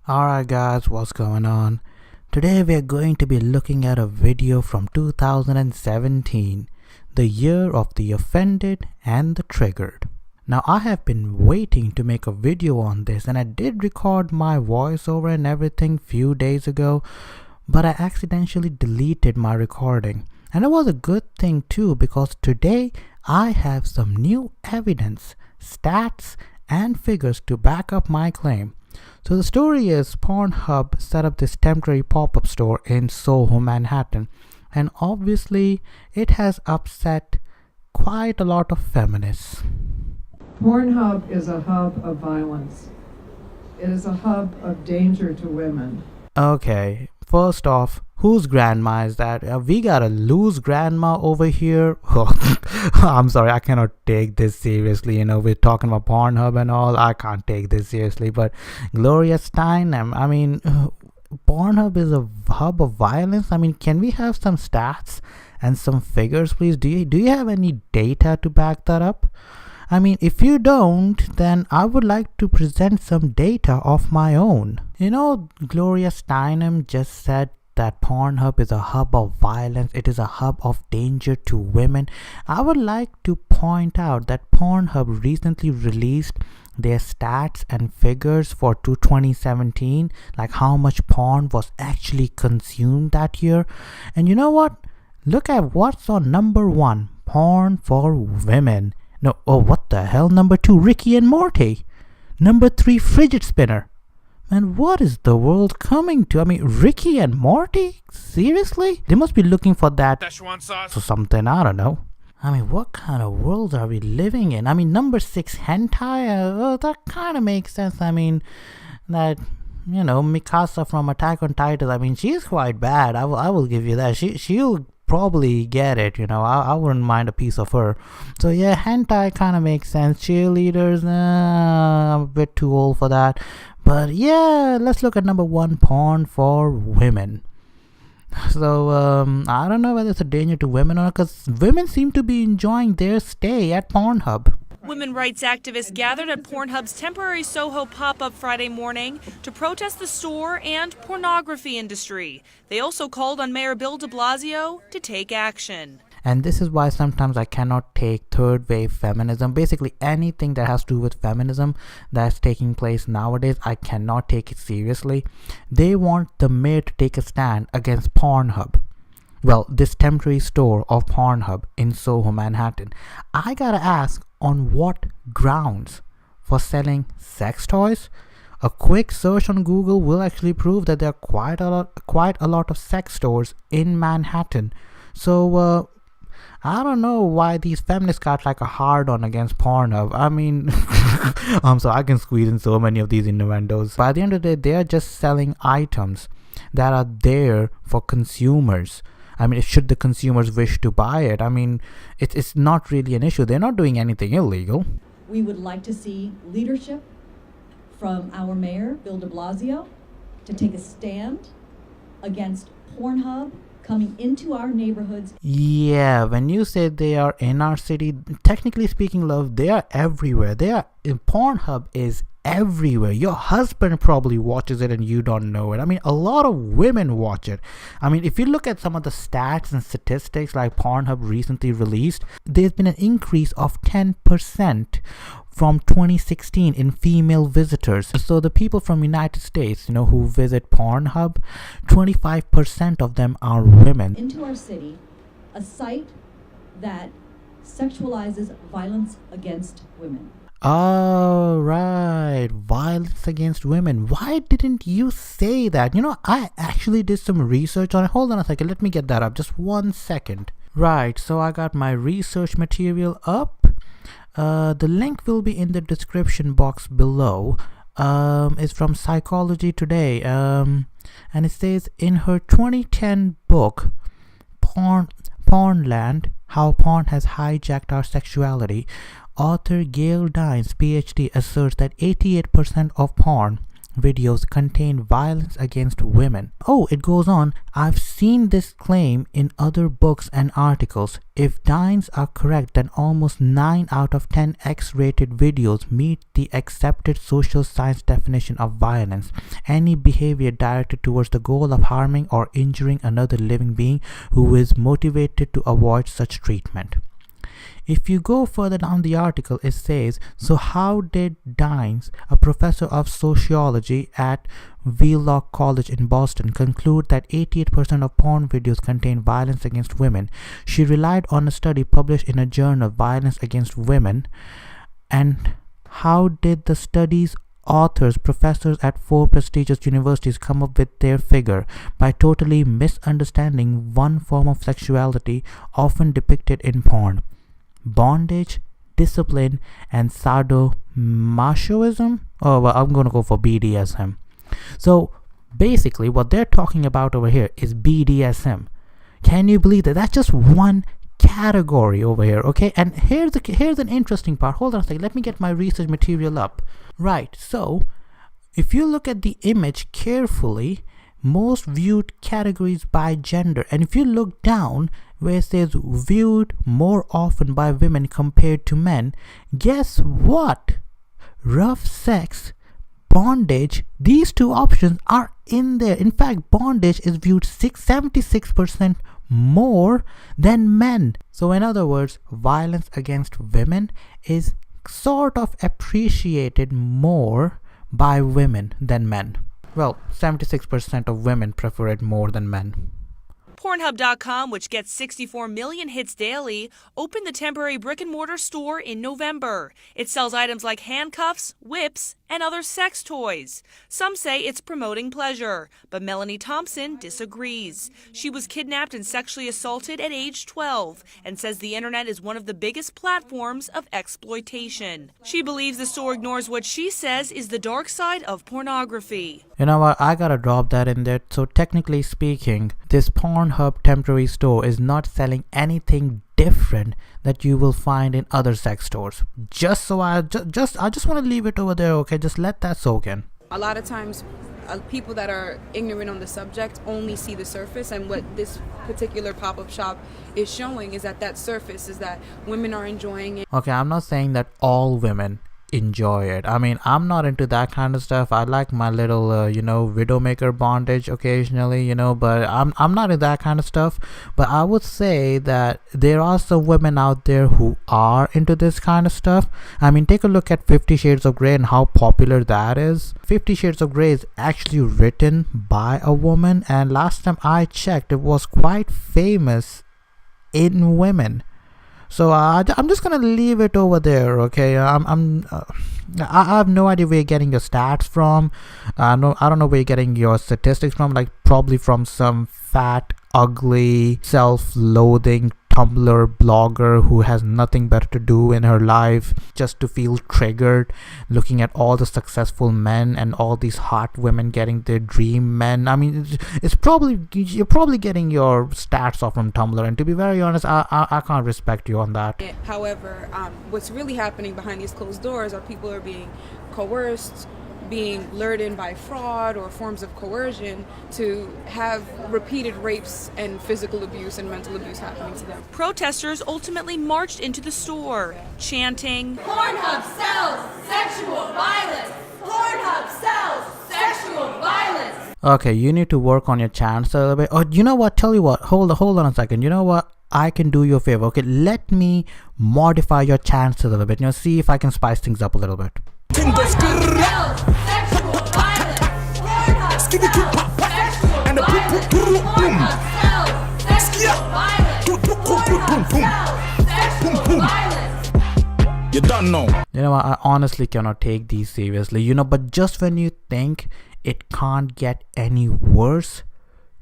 Alright guys, what's going on? Today we are going to be looking at a video from 2017, the year of the offended and the triggered. Now I have been waiting to make a video on this, and I did record my voiceover and everything few days ago, but I accidentally deleted my recording. And it was a good thing too, because today I have some new evidence, stats and figures to back up my claim. So the story is Pornhub set up this temporary pop-up store in Soho Manhattan, and obviously it has upset quite a lot of feminists. Pornhub is a hub of violence. It is a hub of danger to women. Okay, first off, whose grandma is that? We got a loose grandma over here. I'm sorry, I cannot take this seriously. We're talking about Pornhub and all. I can't take this seriously. But Gloria Steinem, Pornhub is a hub of violence. Can we have some stats and some figures, please? Do you have any data to back that up? If you don't, then I would like to present some data of my own. Gloria Steinem just said that Pornhub is a hub of violence. It is a hub of danger to women. I would like to point out that Pornhub recently released their stats and figures for 2017, like how much porn was actually consumed that year. And you know what? Look at what's on number 1, porn for women. No, oh, what the hell? Number 2, Ricky and Morty. Number 3, fidget spinner. Man, what is the world coming to? Ricky and Morty? Seriously? They must be looking for that Szechuan sauce or something, I don't know. What kind of world are we living in? Number 6, hentai? That kind of makes sense. Mikasa from Attack on Titan, she's quite bad. I will give you that. She'll probably get it, I wouldn't mind a piece of her. So yeah, hentai kind of makes sense. Cheerleaders, I'm a bit too old for that. But yeah, let's look at number 1, porn for women. So I don't know whether it's a danger to women or not, because women seem to be enjoying their stay at Pornhub. Women rights activists gathered at Pornhub's temporary Soho pop-up Friday morning to protest the store and pornography industry. They also called on Mayor Bill de Blasio to take action. And this is why sometimes I cannot take third wave feminism. Basically anything that has to do with feminism that's taking place nowadays, I cannot take it seriously. They want the mayor to take a stand against Pornhub. Well, this temporary store of Pornhub in Soho, Manhattan. I gotta ask, on what grounds? For selling sex toys? A quick search on Google will actually prove that there are quite a lot of sex stores in Manhattan. So I don't know why these feminists got like a hard-on against Pornhub. So I can squeeze in so many of these innuendos. By the end of the day, they are just selling items that are there for consumers. Should the consumers wish to buy it, it's not really an issue. They're not doing anything illegal. We would like to see leadership from our mayor, Bill de Blasio, to take a stand against Pornhub coming into our neighborhoods. Yeah, when you say they are in our city, technically speaking, love, they are everywhere. Pornhub is everywhere. Your husband probably watches it and you don't know it. A lot of women watch it. If you look at some of the stats and statistics like Pornhub recently released, there's been an increase of 10% from 2016 in female visitors. So the people from United States, who visit Pornhub, 25% of them are women. Into our city, a site that sexualizes violence against women. Oh, right. Violence against women. Why didn't you say that? I actually did some research on it. Hold on a second. Let me get that up. Just 1 second. Right. So I got my research material up. The link will be in the description box below. It's from Psychology Today. And it says, in her 2010 book, Pornland, How Porn Has Hijacked Our Sexuality, author Gail Dines, PhD, asserts that 88% of porn videos contain violence against women. Oh, it goes on. I've seen this claim in other books and articles. If Dines are correct, then almost 9 out of 10 X-rated videos meet the accepted social science definition of violence: any behavior directed towards the goal of harming or injuring another living being who is motivated to avoid such treatment. If you go further down the article, it says, so how did Dines, a professor of sociology at Wheelock College in Boston, conclude that 88% of porn videos contain violence against women? She relied on a study published in a journal, Violence Against Women. And how did the study's authors, professors at 4 prestigious universities, come up with their figure? By totally misunderstanding one form of sexuality often depicted in porn: bondage, discipline, and sadomasochism. Oh, well, I'm gonna go for BDSM. So basically what they're talking about over here is BDSM. Can you believe that? That's just one category over here, okay? And here's an interesting part. Hold on a second, let me get my research material up. Right, so if you look at the image carefully, most viewed categories by gender, and if you look down where it says viewed more often by women compared to men, guess what? Rough sex, bondage, these 2 options are in there. In fact, bondage is viewed 76% more than men. So in other words, violence against women is sort of appreciated more by women than men. Well, 76% of women prefer it more than men. Pornhub.com, which gets 64 million hits daily, opened the temporary brick-and-mortar store in November. It sells items like handcuffs, whips, and other sex toys. Some say it's promoting pleasure, but Melanie Thompson disagrees. She was kidnapped and sexually assaulted at age 12 and says the internet is one of the biggest platforms of exploitation. She believes the store ignores what she says is the dark side of pornography. You know what, I gotta drop that in there. So technically speaking, this Pornhub temporary store is not selling anything different that you will find in other sex stores. I just want to leave it over there, okay? Just let that soak in. A lot of times people that are ignorant on the subject only see the surface, and what this particular pop-up shop is showing is that surface is that women are enjoying it. Okay, I'm not saying that all women enjoy it. I mean, I'm not into that kind of stuff. I like my little widowmaker bondage occasionally, but I'm not into that kind of stuff. But I would say that there are some women out there who are into this kind of stuff. I mean, take a look at 50 Shades of Grey and how popular that is. 50 Shades of Grey is actually written by a woman, and last time I checked, it was quite famous in women. So I'm just gonna leave it over there, okay? I have no idea where you're getting your stats from. I don't know where you're getting your statistics from. Like probably from some fat, ugly, self-loathing Tumblr blogger who has nothing better to do in her life just to feel triggered, looking at all the successful men and all these hot women getting their dream men. I mean, you're probably getting your stats off from Tumblr, and to be very honest, I can't respect you on that. However, what's really happening behind these closed doors are people are being coerced, being lured in by fraud or forms of coercion to have repeated rapes and physical abuse and mental abuse happening to them. Protesters ultimately marched into the store, chanting, "Pornhub sells sexual violence! Pornhub sells sexual violence!" Okay, you need to work on your chants a little bit. Oh, you know what? Tell you what. Hold on a second. You know what? I can do you a favor. Okay, let me modify your chants a little bit. See if I can spice things up a little bit. Pornhub sells sexual violence! Pornhub sells sexual violence! Pornhub sells sexual violence! Pornhub sells sexual violence! You don't know. You know what? I honestly cannot take these seriously. But just when you think it can't get any worse,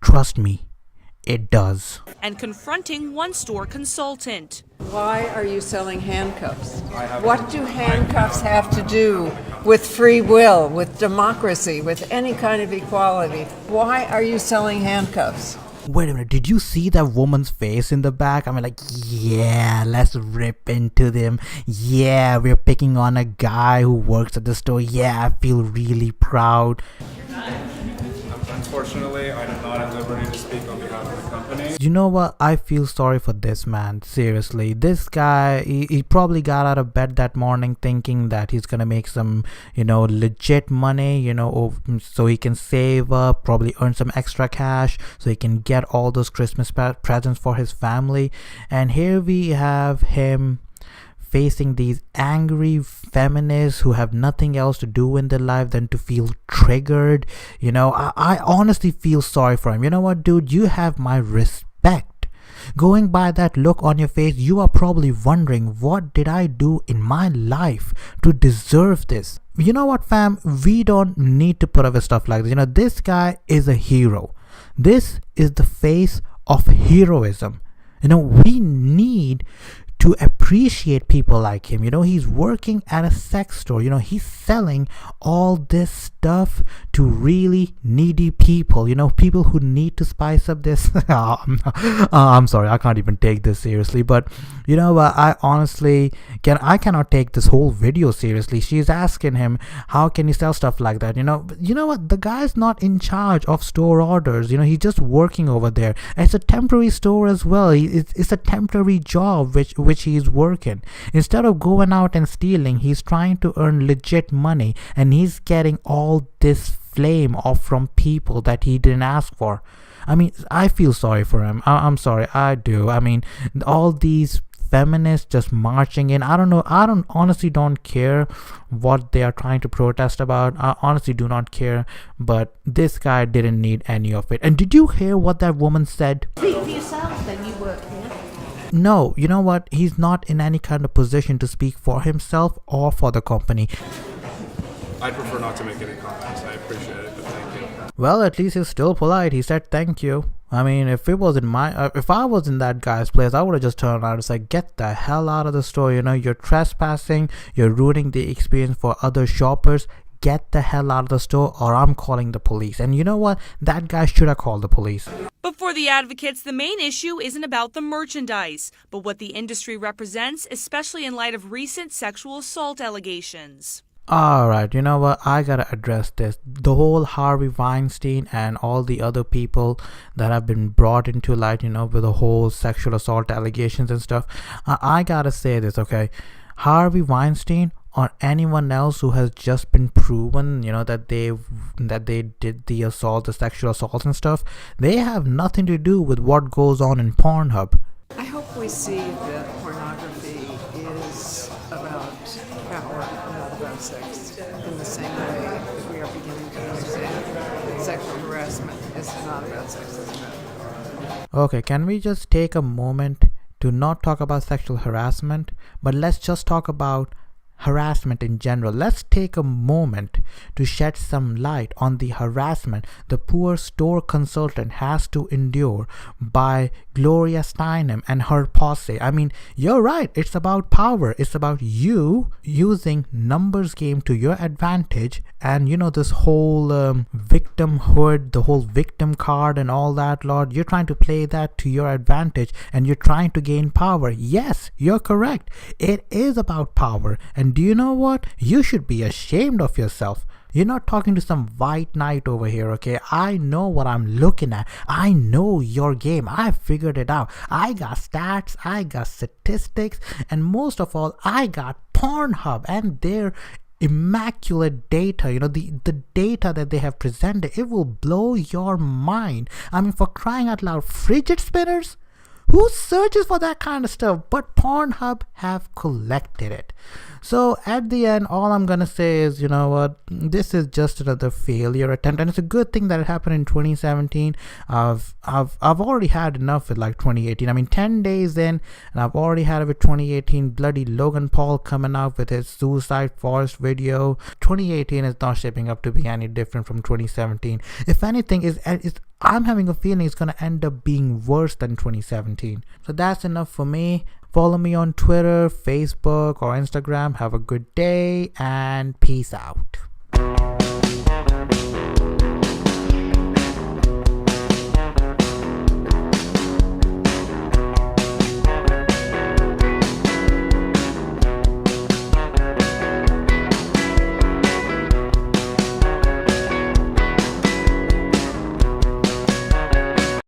trust me, it does. And confronting one store consultant. Why are you selling handcuffs? What do handcuffs have to do with free will, with democracy, with any kind of equality? Why are you selling handcuffs? wait a minute, did you see that woman's face in the back? I mean, like, yeah, let's rip into them. Yeah, we're picking on a guy who works at the store. Yeah, I feel really proud. Unfortunately, I am not at liberty to speak on behalf of the company. You know what? I feel sorry for this man. Seriously, this guy, he probably got out of bed that morning thinking that he's gonna make some, legit money, so he can save up, probably earn some extra cash, so he can get all those Christmas presents for his family. And here we have him facing these angry feminists who have nothing else to do in their life than to feel triggered. I honestly feel sorry for him. You know what, dude? You have my respect. Going by that look on your face, you are probably wondering, what did I do in my life to deserve this? You know what, fam? We don't need to put up with stuff like this. This guy is a hero. This is the face of heroism. We need to appreciate people like him. He's working at a sex store. He's selling all this stuff to really needy people, people who need to spice up this. I'm sorry, I can't even take this seriously. But I honestly cannot take this whole video seriously. She's asking him, how can you sell stuff like that? You know what? The guy's not in charge of store orders. He's just working over there. It's a temporary store as well. It's a temporary job which he's working. Instead of going out and stealing, he's trying to earn legit money, and he's getting all this flame off from people that he didn't ask for. I mean, I feel sorry for him. I'm sorry, I do. I mean, all these feminists just marching in. I don't know. I honestly don't care what they are trying to protest about. I honestly do not care. But this guy didn't need any of it. And did you hear what that woman said? Speak for yourself, then. You work here. No, you know what? He's not in any kind of position to speak for himself or for the company. I'd prefer not to make any comments. I appreciate it, but thank you. Well, at least he's still polite. He said thank you. I mean, if I was in that guy's place, I would have just turned around and said, get the hell out of the store. You're trespassing. You're ruining the experience for other shoppers. Get the hell out of the store, or I'm calling the police. And you know what? That guy should have called the police. But for the advocates, the main issue isn't about the merchandise, but what the industry represents, especially in light of recent sexual assault allegations. Alright, you know what? I gotta address this. The whole Harvey Weinstein and all the other people that have been brought into light, with the whole sexual assault allegations and stuff. I gotta say this, okay? Harvey Weinstein or anyone else who has just been proven, that they did the assault, the sexual assaults and stuff, they have nothing to do with what goes on in Pornhub. I hope we see that pornography is about power and not about sex, in the same way that we are beginning to understand sexual harassment is not about sex, it's about power. Okay, can we just take a moment to not talk about sexual harassment, but let's just talk about harassment in general. Let's take a moment to shed some light on the harassment the poor store consultant has to endure by Gloria Steinem and her posse. I mean, you're right. It's about power. It's about you using numbers game to your advantage, and this whole victimhood, the whole victim card and all that, Lord. You're trying to play that to your advantage, and you're trying to gain power. Yes, you're correct. It is about power. And do you know what? You should be ashamed of yourself. You're not talking to some white knight over here, okay? I know what I'm looking at. I know your game. I figured it out. I got stats. I got statistics. And most of all, I got Pornhub and their immaculate data. The data that they have presented, it will blow your mind. I mean, for crying out loud, fidget spinners? Who searches for that kind of stuff? But Pornhub have collected it. So at the end, all I'm gonna say is, you know what, this is just another failure attempt, and it's a good thing that it happened in 2017. I've already had enough with like 2018. I mean, 10 days in, and I've already had it with 2018. Bloody Logan Paul coming out with his Suicide Forest video. 2018 is not shaping up to be any different from 2017. If anything, I'm having a feeling it's gonna end up being worse than 2017. So that's enough for me. Follow me on Twitter, Facebook, or Instagram. Have a good day and peace out.